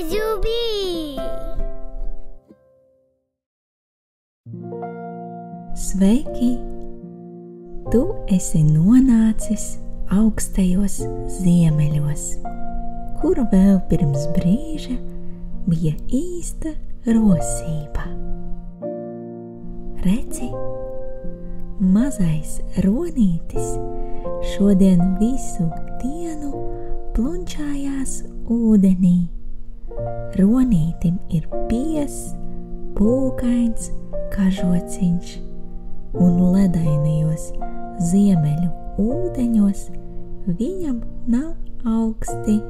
Zubī! Sveiki! Tu esi nonācis augstajos ziemeļos, kur vēl pirms brīža bija īsta rosība. Redzi, mazais ronītis šodien visu dienu plunčājās ūdenī. Ronītim ir biezs, pūkains kažociņš, un ledainajos ziemeļu ūdeņos viņam nav augsti.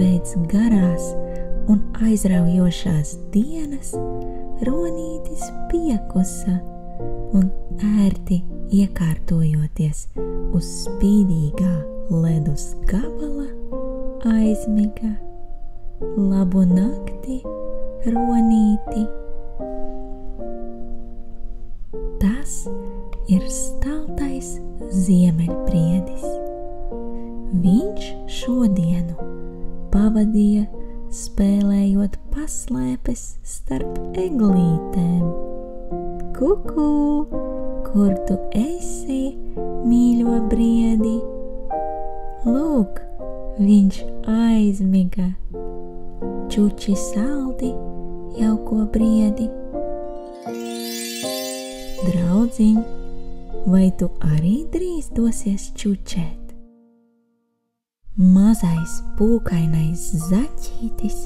Pēc garās un aizraujošās dienas ronītis piekusa un ērti iekārtojoties uz spīdīgā ledus gabala aizmiga. Labu nakti, ronīti! Tas ir staltais ziemeļbriedis. Viņš šodienu pavadīja spēlējot paslēpes starp eglītēm. Kuku, kur tu esi, mīļo briedi? Lūk, viņš aizmiga. Čuči saldi, jauko briedi. Draudziņ, vai tu arī drīz dosies čučēt? Mazais pūkainais zaķītis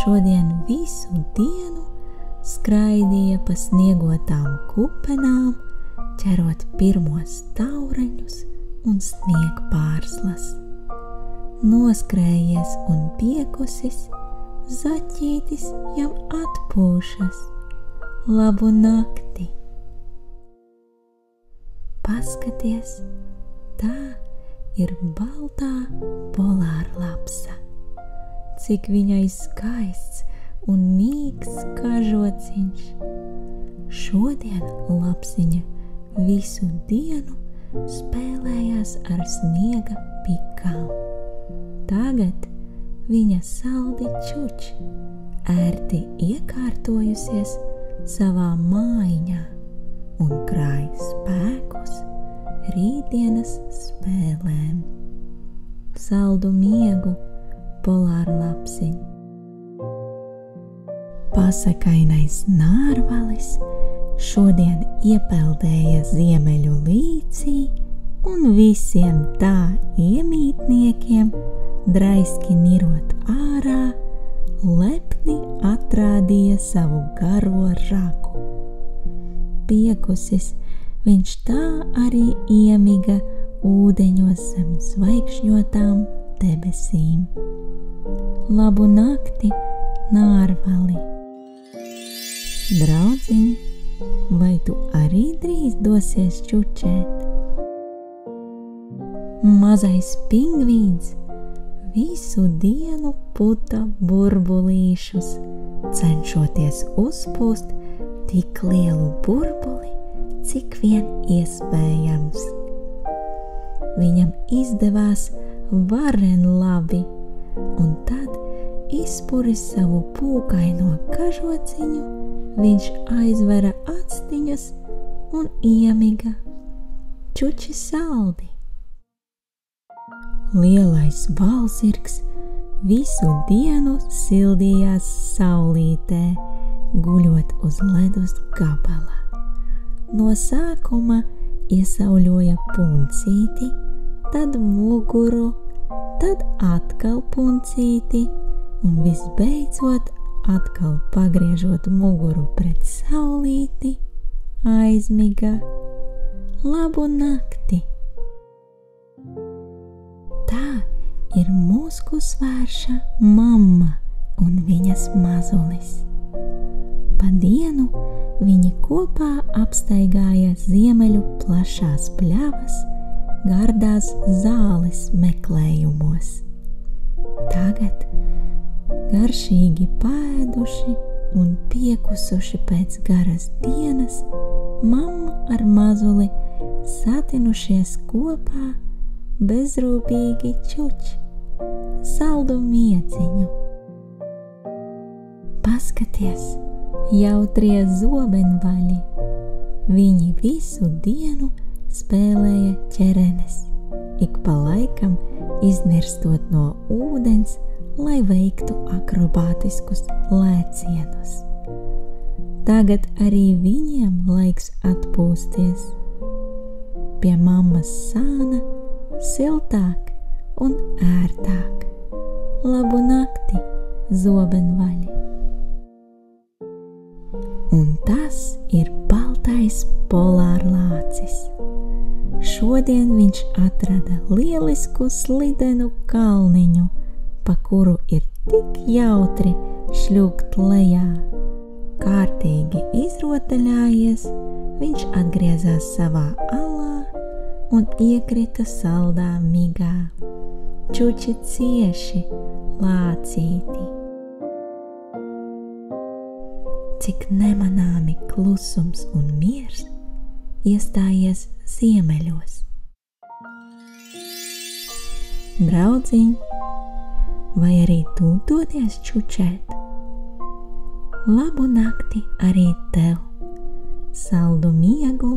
šodien visu dienu skraidīja pa sniegotām kupenām, ķerot pirmos taureņus un sniegpārslas. Noskrējies un piekusis, zaķītis jau atpūšas. Labu nakti! Paskaties, tā ir baltā polārlapsa. Cik viņai skaists un mīksts kažociņš. Šodien lapsiņa visu dienu spēlējās ar sniega pikām. Tagad viņa saldi čuč, ērti iekārtojusies savā mājiņā un krāj spēkus rītdienas spēlēm. Saldu miegu, polārlapsiņ! Pasakainais nārvalis šodien iepeldēja ziemeļu līcī un visiem tā iemītniekiem, draiski nirot ārā, lepni atrādīja savu garo ragu. Piekusis, viņš tā arī iemiga ūdeņos zem zvaigžņotām debesīm. Labu nakti, nārvali! Draudziņ, vai tu arī drīz dosies čučēt? Mazais pingvīns visu dienu puta burbulīšus, cenšoties uzpūst tik lielu burbuli, cik vien iespējams. Viņam izdevās varen labi, un tad izpuris savu pūkaino kažociņu, viņš aizvera actiņas un iemiga. Čuči saldi! Lielais balzirgs visu dienu sildījās saulītē, guļot uz ledus gabala. No sākuma iesauļoja puncīti, tad muguru, tad atkal puncīti un visbeidzot atkal pagriežot muguru pret saulīti, aizmiga. Labu nakti! Tā ir musku svērša mamma un viņas mazulis. Pa dienu viņi kopā apstaigāja ziemeļu plašās pļavas, gardās zāles meklējumos. Tagad, garšīgi paēduši un piekusuši pēc garas dienas, mamma ar mazuli satinušies kopā bezrūpīgi čuč saldu mieciņu. Paskaties, jautrie zobenvaļi, viņi visu dienu spēlēja ķerenes, ik pa laikam iznirstot no ūdens, lai veiktu akrobātiskus lēcienus. Tagad arī viņiem laiks atpūsties. Pie mammas sāna siltāk un ērtāk. Labu nakti, zobenvaļi! Un tas ir baltais polārlācis. Šodien viņš atrada lielisku slidenu kalniņu, pa kuru ir tik jautri šļūkt lejā. Kārtīgi izrotaļājies, viņš atgriezās savā alā un iekrita saldā migā. Čuči cieši, lācīti. Cik nemanāmi klusums un miers iestājies ziemeļos. Draudziņ, vai arī tu dodies čučēt? Labu nakti arī tev, saldu miegu